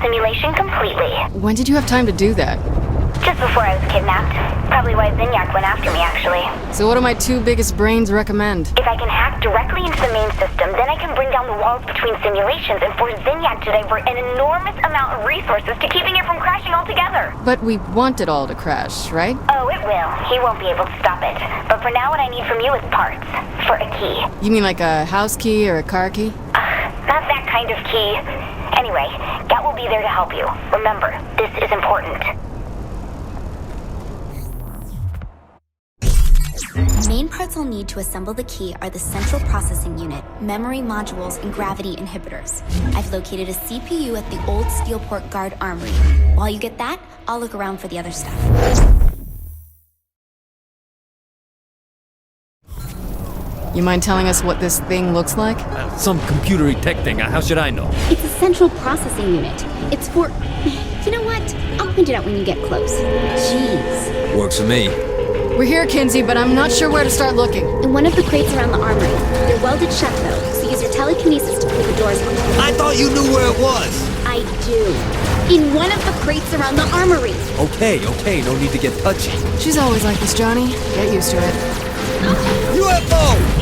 simulation completely. When did you have time to do that? Just before I was kidnapped. Probably why Zinyak went after me, actually. So what do my two biggest brains recommend? If I can hack directly into the main system, then I can bring down the walls between simulations and force Zinyak to divert an enormous amount of resources to keeping it from crashing altogether. But we want it all to crash, right? Oh, it will. He won't be able to stop it. But for now, what I need from you is parts. For a key. You mean like a house key or a car key? Not that kind of key. Anyway, Gat will be there to help you. Remember, this is important. The main parts I'll need to assemble the key are the central processing unit, memory modules, and gravity inhibitors. I've located a CPU at the old Steelport Guard Armory. While you get that, I'll look around for the other stuff. You mind telling us what this thing looks like? Some computery tech thing. How should I know? It's a central processing unit. It's for... You know what? I'll point it out when you get close. Jeez. Works for me. We're here, Kinsey, but I'm not sure where to start looking. In one of the crates around the armory. They're welded shut, though, so use your telekinesis to pull the doors open. I thought you knew where it was. I do. In one of the crates around the armory. Okay, no need to get touchy. She's always like this, Johnny. Get used to it. UFO!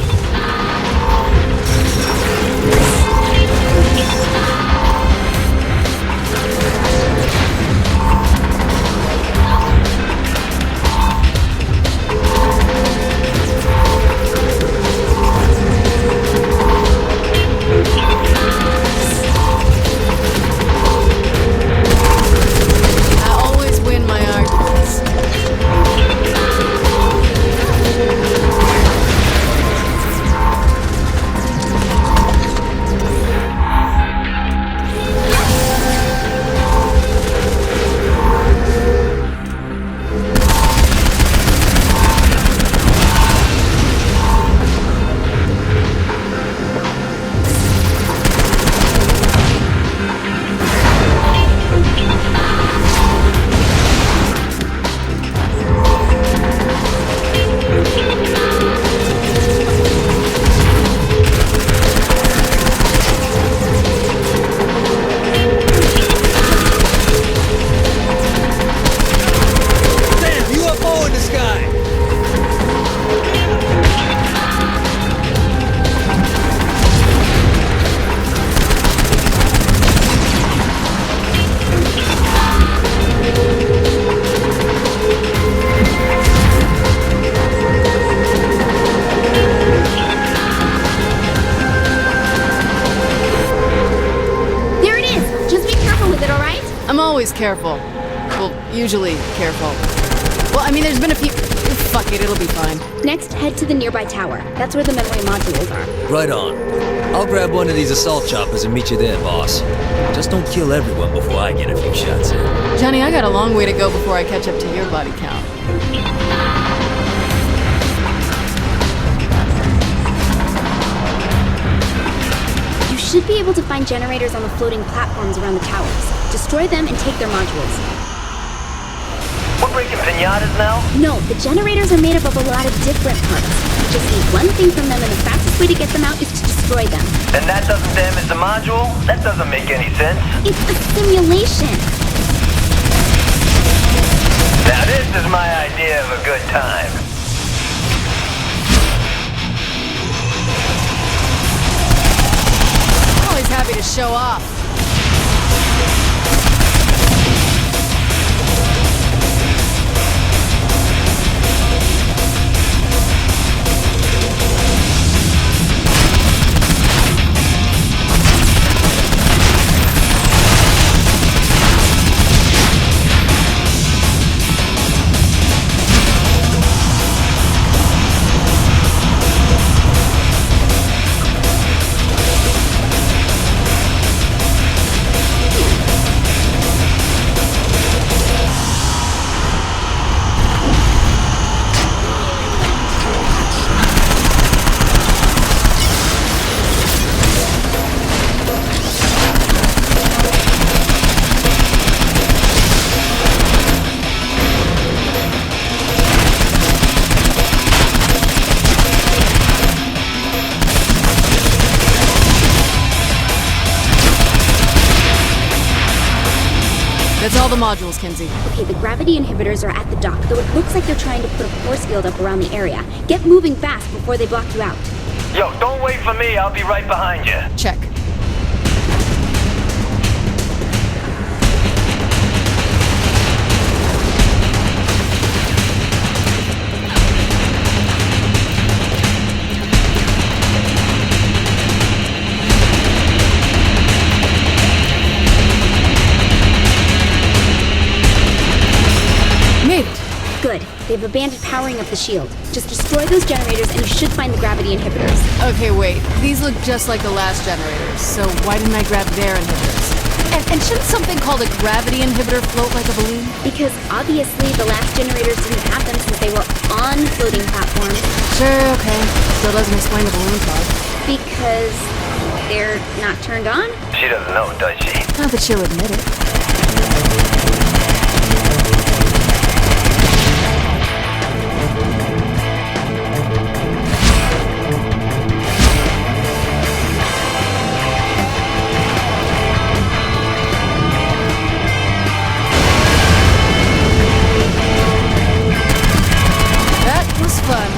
Always careful. Well, usually careful. Well, I mean, there's been a few... Fuck it, it'll be fine. Next, head to the nearby tower. That's where the memory modules are. Right on. I'll grab one of these assault choppers and meet you there, boss. Just don't kill everyone before I get a few shots in. Johnny, I got a long way to go before I catch up to your body count. You should be able to find generators on the floating platforms around the towers. Destroy them and take their modules. We're breaking pinatas now? No, the generators are made up of a lot of different parts. You just need one thing from them, and the fastest way to get them out is to destroy them. And that doesn't damage the module? That doesn't make any sense. It's a simulation. Now this is my idea of a good time. Always happy to show off. That's all the modules, Kinsey. Okay, the gravity inhibitors are at the dock, though it looks like they're trying to put a force field up around the area. Get moving fast before they block you out. Yo, don't wait for me. I'll be right behind you. Check. Made it. Good. They've abandoned powering up the shield. Just destroy those generators and you should find the gravity inhibitors. Okay, wait. These look just like the last generators, so why didn't I grab their inhibitors? And shouldn't something called a gravity inhibitor float like a balloon? Because obviously the last generators didn't have them since they were on floating platforms. Sure, okay. Still doesn't explain the balloon part. Because they're not turned on? She doesn't know, does she? Not that she'll admit it. That was fun.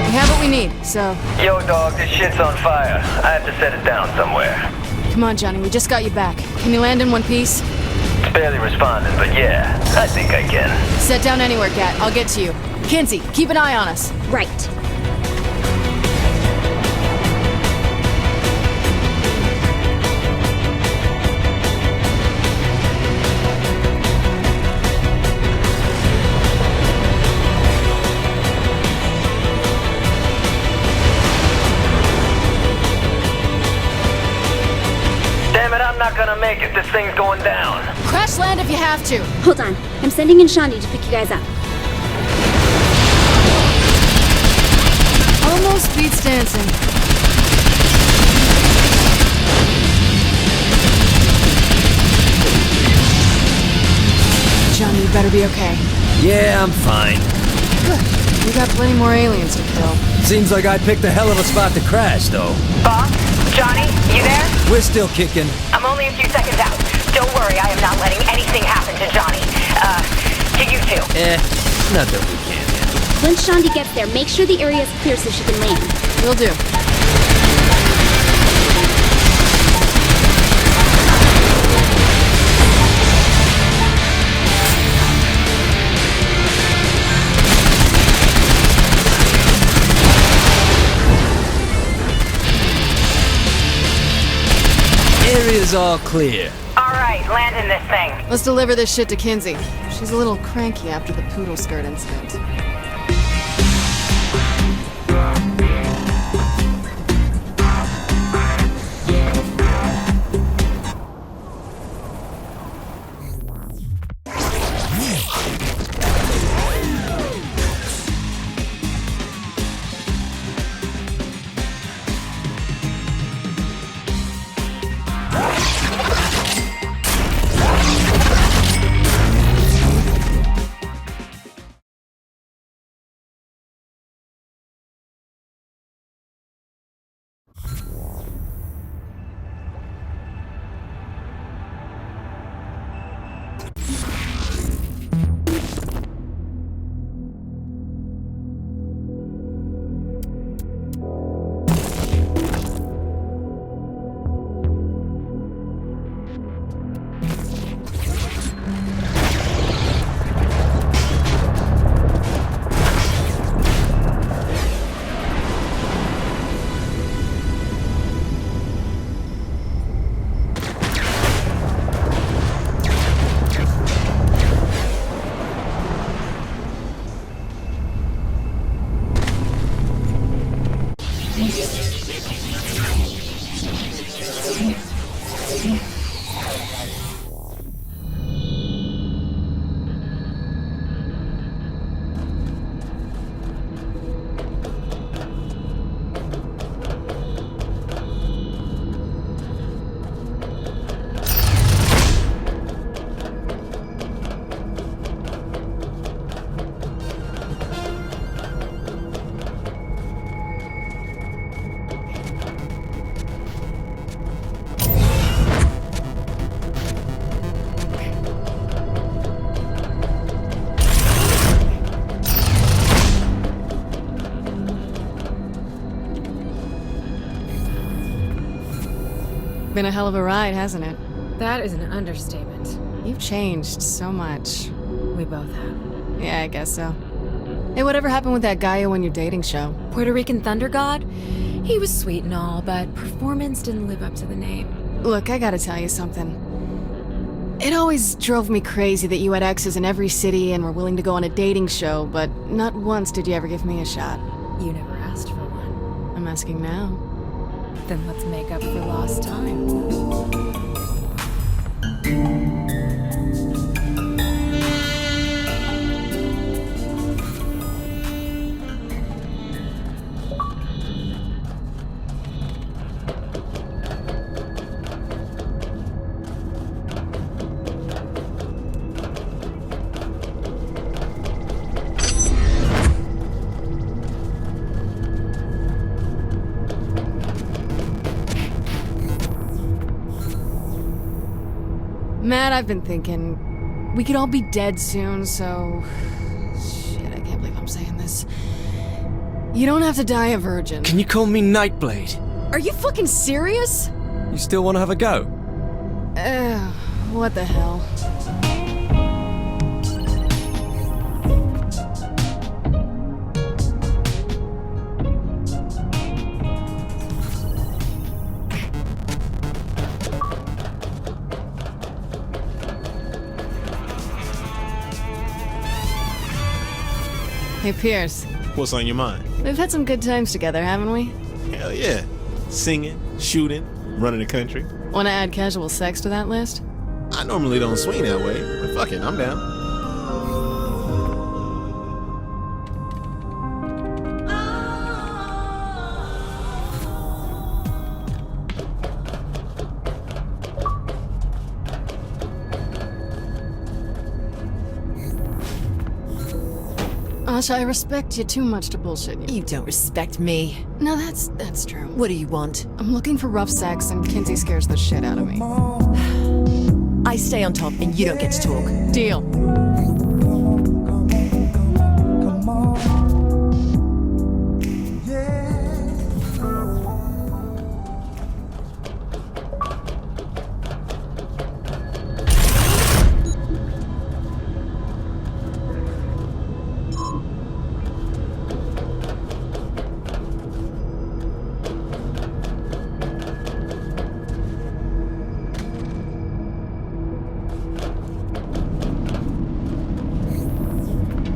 We have what we need, so Yo, dog, this shit's on fire. I have to set it down somewhere. come on, Johnny. We just got you back. Can you land in one piece? It's barely responding, but yeah, I think I can. Set down anywhere, Cat. I'll get to you. Kinsey, keep an eye on us. Right. Damn it, I'm not gonna make it. This thing's going down. Crash land if you have to. Hold on. I'm sending in Shandi to pick you guys up. Almost beats dancing. Johnny, you better be okay. Yeah, I'm fine. Good. We got plenty more aliens to kill. Seems like I picked a hell of a spot to crash, though. Boss? Johnny? You there? We're still kicking. I'm only a few seconds out. Don't worry, I am not letting anything happen to Johnny. To you two. Nothing we can't handle. Once Shandi gets there, make sure the area is clear so she can land. Will do. Area's all clear. All right, land in this thing. Let's deliver this shit to Kinsey. She's a little cranky after the poodle skirt incident. Been a hell of a ride, hasn't it? That is an understatement. You've changed so much. We both have. Yeah, I guess so. Hey, whatever happened with that guy who won your dating show? Puerto Rican Thunder God? He was sweet and all, but performance didn't live up to the name. Look, I gotta tell you something. It always drove me crazy that you had exes in every city and were willing to go on a dating show, but not once did you ever give me a shot. You never asked for one. I'm asking now. Then let's make up for lost time. Matt, I've been thinking, we could all be dead soon, so... Shit, I can't believe I'm saying this. You don't have to die a virgin. Can you call me Nightblade? Are you fucking serious? You still want to have a go? What the hell? Hey, Pierce. What's on your mind? We've had some good times together, haven't we? Hell yeah. Singing, shooting, running the country. Want to add casual sex to that list? I normally don't swing that way, but fuck it, I'm down. Asha, I respect you too much to bullshit you. You don't respect me. No, that's true. What do you want? I'm looking for rough sex, and Kinsey scares the shit out of me. I stay on top, and you don't get to talk. Deal.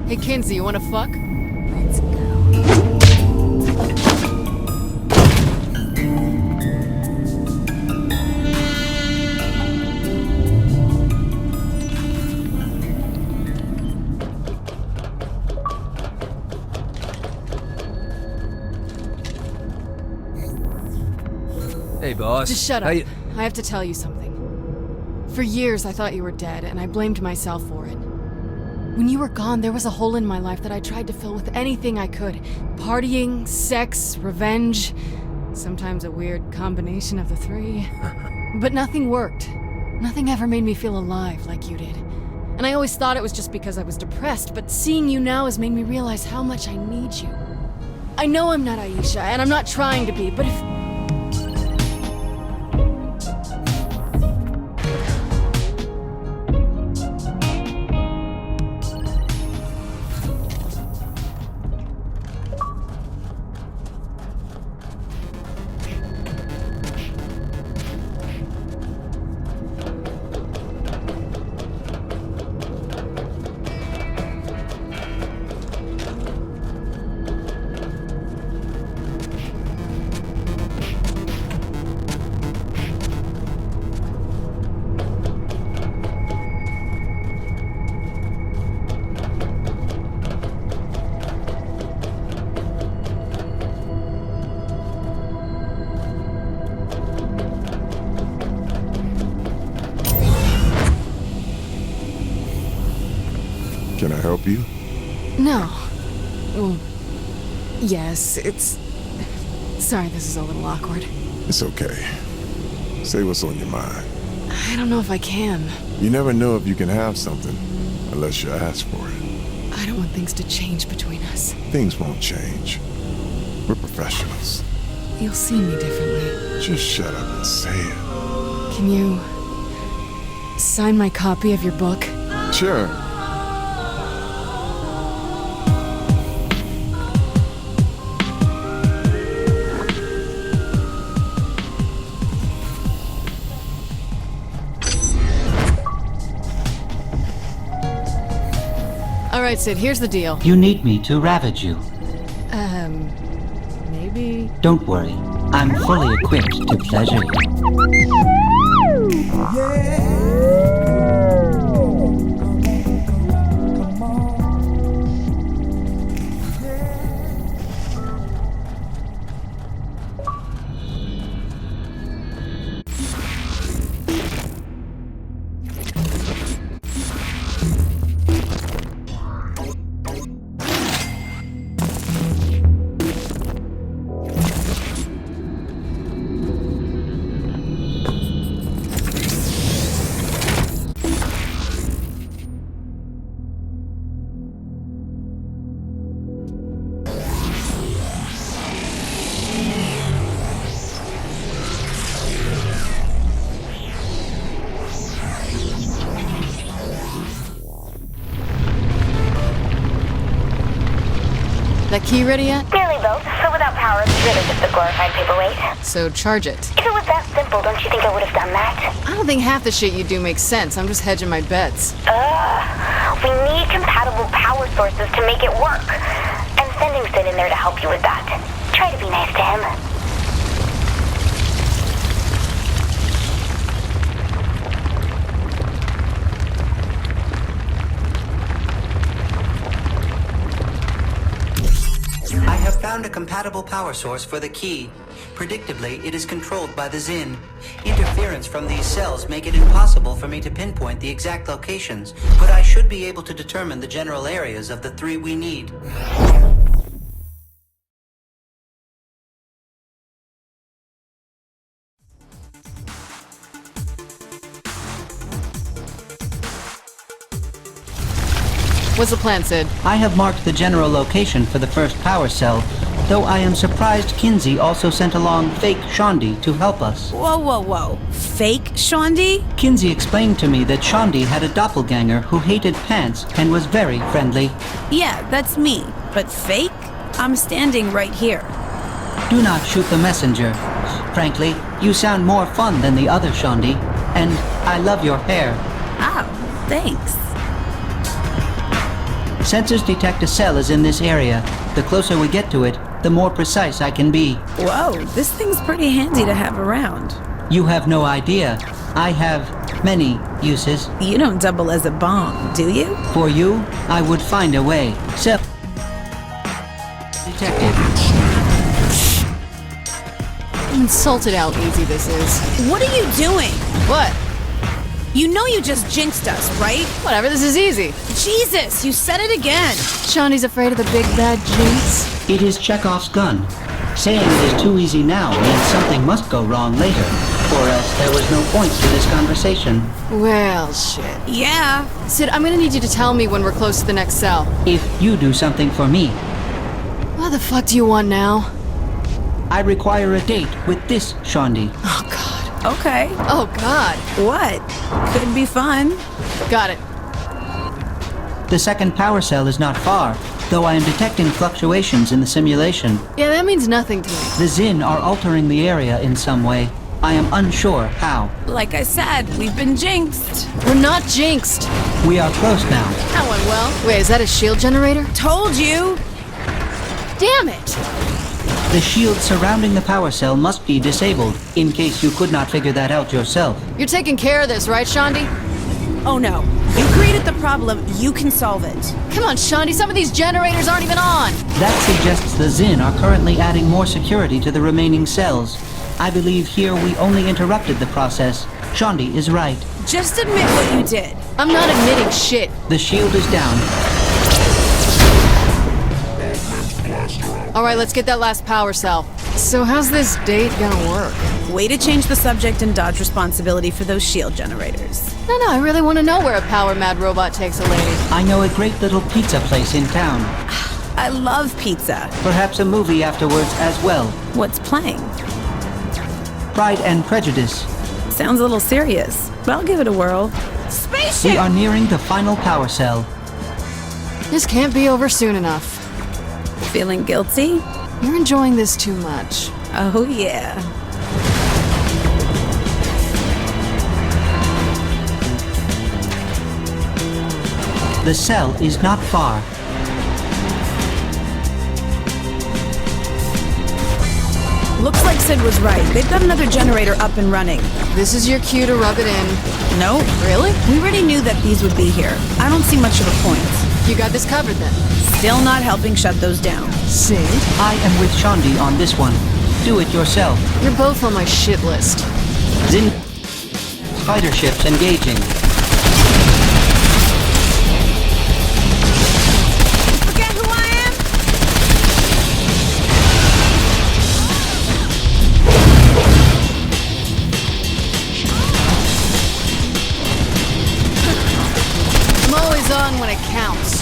Hey, Kinsey, you wanna fuck? Let's go. Hey, boss. Just shut up. How you- I have to tell you something. For years, I thought you were dead, and I blamed myself for it. When you were gone, there was a hole in my life that I tried to fill with anything I could. Partying, sex, revenge. Sometimes a weird combination of the three. But nothing worked. Nothing ever made me feel alive like you did. And I always thought it was just because I was depressed, but seeing you now has made me realize how much I need you. I know I'm not Aisha, and I'm not trying to be, but if... Can I help you? No. Well, yes, it's... Sorry, this is a little awkward. It's okay. Say what's on your mind. I don't know if I can. You never know if you can have something unless you ask for it. I don't want things to change between us. Things won't change. We're professionals. You'll see me differently. Just shut up and say it. Can you sign my copy of your book? Sure. All right, Sid, here's the deal. You need me to ravage you. Maybe... Don't worry. I'm fully equipped to pleasure you. That key ready yet? Nearly both, but without power, it's really just a glorified paperweight. So charge it. If it was that simple, don't you think I would have done that? I don't think half the shit you do makes sense. I'm just hedging my bets. We need compatible power sources to make it work. I'm sending Sid in there to help you with that. Try to be nice to him. I have found a compatible power source for the key. Predictably, it is controlled by the Zin. Interference from these cells make it impossible for me to pinpoint the exact locations, but I should be able to determine the general areas of the three we need. What's the plan, Sid? I have marked the general location for the first power cell, though I am surprised Kinsey also sent along fake Shondi to help us. Whoa, whoa, whoa. Fake Shondi? Kinsey explained to me that Shondi had a doppelganger who hated pants and was very friendly. Yeah, that's me. But fake? I'm standing right here. Do not shoot the messenger. Frankly, you sound more fun than the other Shondi, and I love your hair. Oh, thanks. Sensors detect a cell is in this area. The closer we get to it, the more precise I can be. Whoa, this thing's pretty handy to have around. You have no idea. I have many uses. You don't double as a bomb, do you? For you, I would find a way. Cell detected. I'm insulted how easy this is. What are you doing? What? You know you just jinxed us, right? Whatever, this is easy. Jesus, you said it again. Shawnee's afraid of the big bad jinx. It is Chekhov's gun. Saying it is too easy now means something must go wrong later, or else there was no point to this conversation. Well, shit. Yeah. Sid, I'm gonna need you to tell me when we're close to the next cell. If you do something for me. What the fuck do you want now? I require a date with this Shondi. Oh, God. Okay. Oh, God. What? Could be fun. Got it. The second power cell is not far, though I am detecting fluctuations in the simulation. Yeah, that means nothing to me. The Zin are altering the area in some way. I am unsure how. Like I said, we've been jinxed. We're not jinxed. We are close now. That went well. Wait, is that a shield generator? Told you. Damn it. The shield surrounding the power cell must be disabled, in case you could not figure that out yourself. You're taking care of this, right, Shondi? Oh no. You created the problem, you can solve it. Come on, Shondi, some of these generators aren't even on. That suggests the Zin are currently adding more security to the remaining cells. I believe here we only interrupted the process. Shondi is right. Just admit what you did. I'm not admitting shit. The shield is down. All right, let's get that last power cell. So how's this date gonna work? Way to change the subject and dodge responsibility for those shield generators. No, I really want to know where a power-mad robot takes a lady. I know a great little pizza place in town. I love pizza. Perhaps a movie afterwards as well. What's playing? Pride and Prejudice. Sounds a little serious, but I'll give it a whirl. Spaceship! We are nearing the final power cell. This can't be over soon enough. Feeling guilty? You're enjoying this too much. Oh, yeah. The cell is not far. Looks like Sid was right. They've got another generator up and running. This is your cue to rub it in. No. Really? We already knew that these would be here. I don't see much of a point. You got this covered then. Still not helping shut those down. Sid? I am with Shandi on this one. Do it yourself. You're both on my shit list. Zin... Fighter ships engaging. Forget who I am? I'm always on when it counts.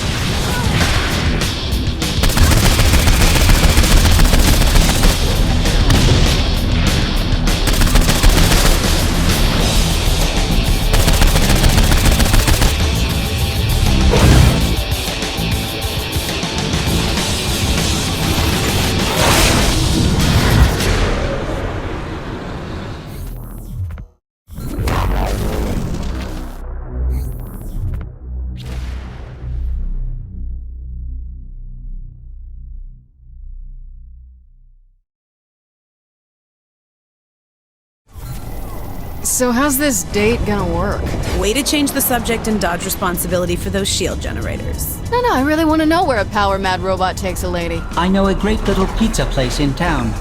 So how's this date gonna work? Way to change the subject and dodge responsibility for those shield generators. No, I really want to know where a power-mad robot takes a lady. I know a great little pizza place in town.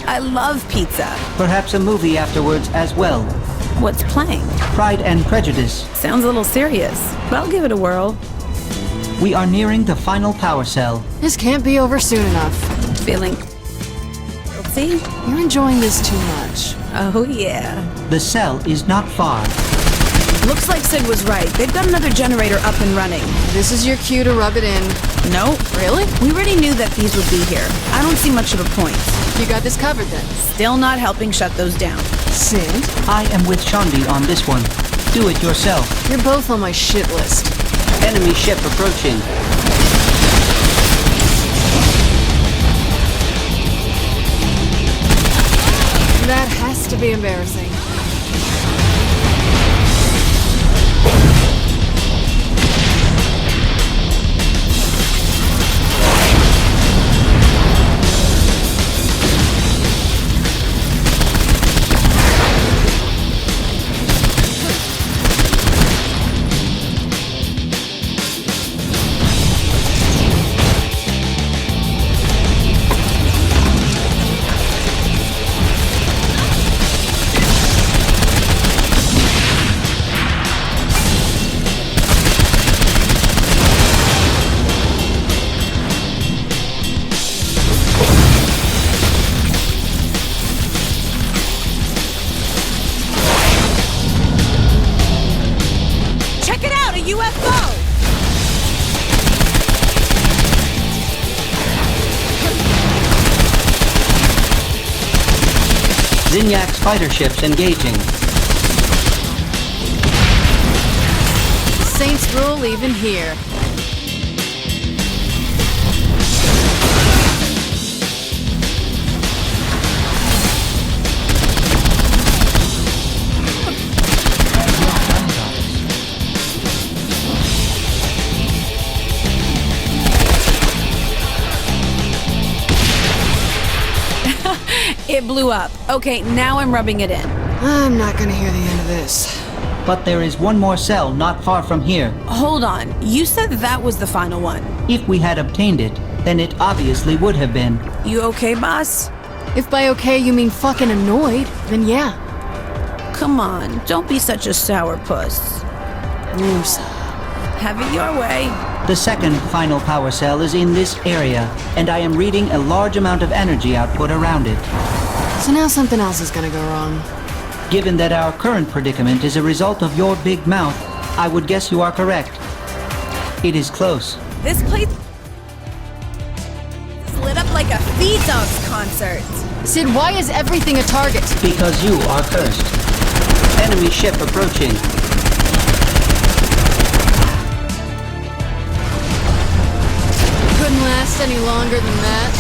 I love pizza. Perhaps a movie afterwards as well. What's playing? Pride and Prejudice. Sounds a little serious, but I'll give it a whirl. We are nearing the final power cell. This can't be over soon enough. Feeling guilty? You're enjoying this too much. Oh, yeah. The cell is not far. Looks like Sid was right. They've got another generator up and running. This is your cue to rub it in. No. Really? We already knew that these would be here. I don't see much of a point. You got this covered then. Still not helping shut those down. Sid? I am with Shandi on this one. Do it yourself. You're both on my shit list. Enemy ship approaching. That has to be embarrassing. Zinyak's fighter ships engaging. Saints rule even here. It blew up. Okay, now I'm rubbing it in. I'm not gonna hear the end of this. But there is one more cell not far from here. Hold on. You said that was the final one. If we had obtained it, then it obviously would have been. You okay, boss? If by okay you mean fucking annoyed, then yeah. Come on, don't be such a sourpuss. Musa. Have it your way. The second final power cell is in this area, and I am reading a large amount of energy output around it. So now something else is gonna go wrong. Given that our current predicament is a result of your big mouth, I would guess you are correct. It is close. This place is lit up like a Feed Dogs concert. Sid, why is everything a target? Because you are cursed. Enemy ship approaching. Couldn't last any longer than that.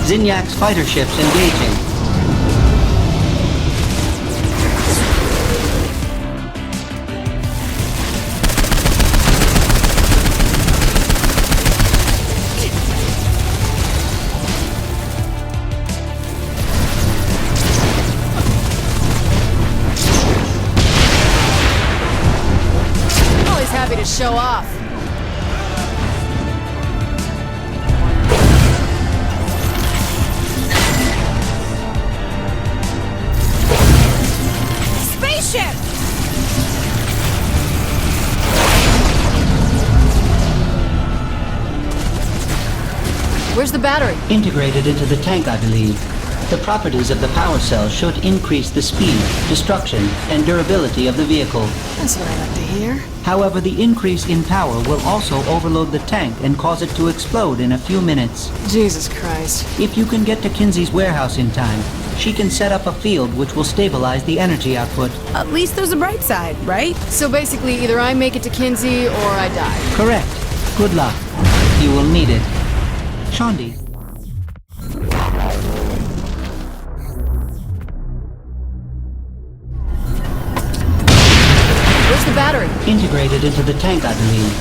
Zinyak's fighter ships engaging. Always happy to show off. Where's the battery? Integrated into the tank, I believe. The properties of the power cell should increase the speed, destruction, and durability of the vehicle. That's what I like to hear. However, the increase in power will also overload the tank and cause it to explode in a few minutes. Jesus Christ. If you can get to Kinsey's warehouse in time, she can set up a field which will stabilize the energy output. At least there's a bright side, right? So basically, either I make it to Kinsey or I die. Correct. Good luck. You will need it. Shondi. Where's the battery? Integrated into the tank, I believe.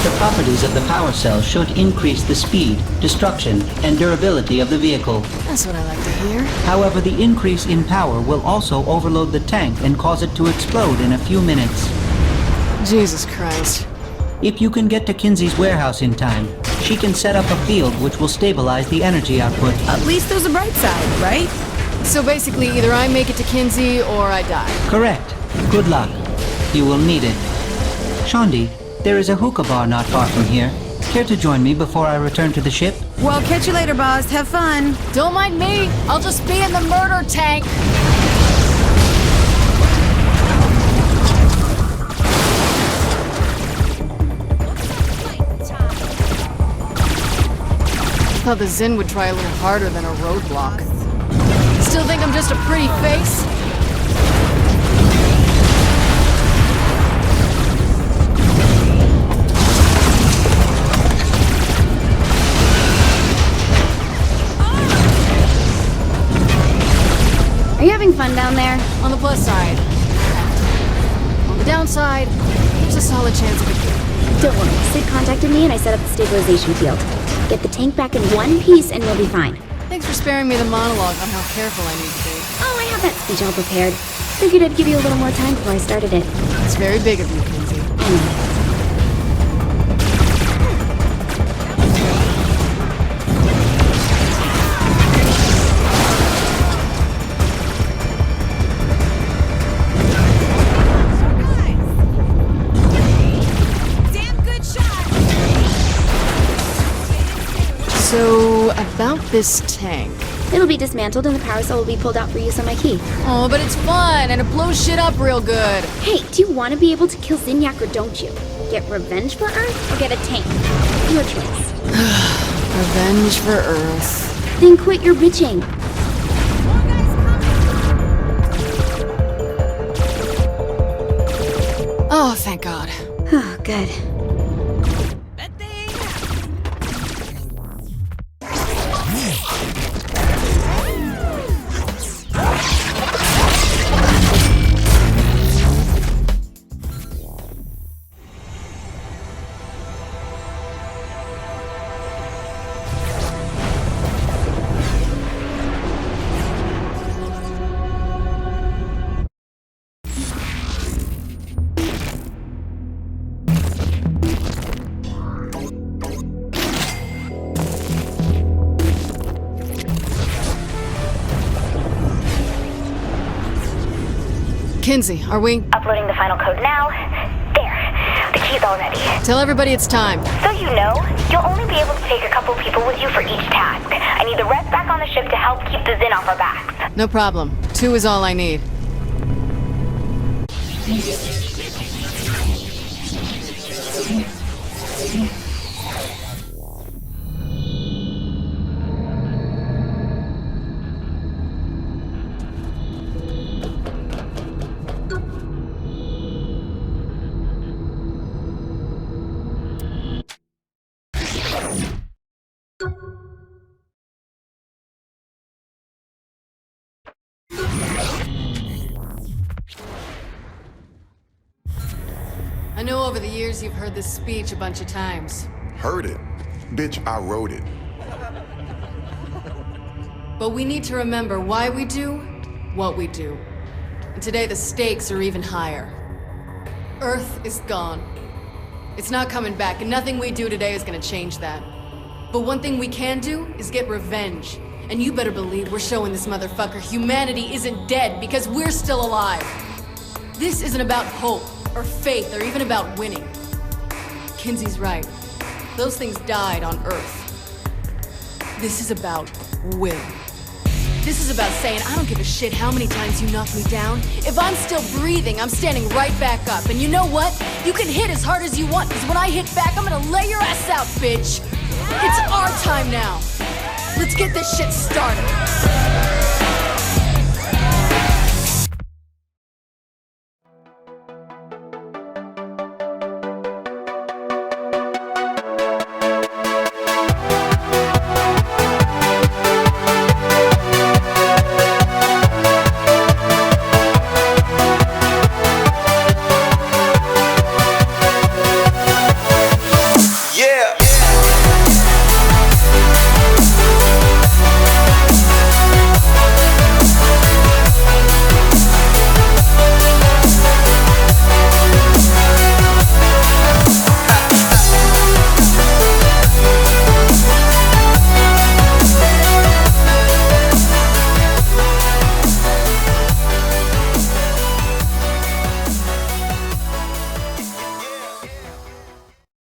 The properties of the power cell should increase the speed, destruction, and durability of the vehicle. That's what I like to hear. However, the increase in power will also overload the tank and cause it to explode in a few minutes. Jesus Christ. If you can get to Kinsey's warehouse in time, she can set up a field which will stabilize the energy output. At least there's a bright side, right? So basically, either I make it to Kinsey or I die. Correct. Good luck. You will need it. Shondi, there is a hookah bar not far from here. Care to join me before I return to the ship? Well, catch you later, boss. Have fun. Don't mind me. I'll just be in the murder tank. I thought the Zin would try a little harder than a roadblock. Still think I'm just a pretty face? Are you having fun down there? On the plus side. On the downside, there's a solid chance of a kill. Don't worry, Sid contacted me and I set up the stabilization field. Get the tank back in one piece and you'll be fine. Thanks for sparing me the monologue on how careful I need to be. Oh, I have that speech all prepared. Figured I'd give you a little more time before I started it. It's very big of you, Kinsey. Anyway. So, about this tank. It'll be dismantled and the power cell will be pulled out for use on my key. Oh, but it's fun and it blows shit up real good. Hey, do you want to be able to kill Zinyak or don't you? Get revenge for Earth or get a tank? Your choice. Revenge for Earth. Then quit your bitching. Oh, thank God. Oh, good. Kinsey, are we? Uploading the final code now. There. The key's all ready. Tell everybody it's time. So you know, you'll only be able to take a couple people with you for each task. I need the rest back on the ship to help keep the Zin off our backs. No problem. 2 is all I need. I know over the years you've heard this speech a bunch of times. Heard it? Bitch, I wrote it. But we need to remember why we do what we do. And today the stakes are even higher. Earth is gone. It's not coming back, and nothing we do today is gonna change that. But one thing we can do is get revenge. And you better believe we're showing this motherfucker humanity isn't dead because we're still alive. This isn't about hope, or faith, or even about winning. Kinsey's right. Those things died on Earth. This is about will. This is about saying, I don't give a shit how many times you knock me down. If I'm still breathing, I'm standing right back up. And you know what? You can hit as hard as you want, because when I hit back, I'm gonna lay your ass out, bitch. It's our time now. Let's get this shit started.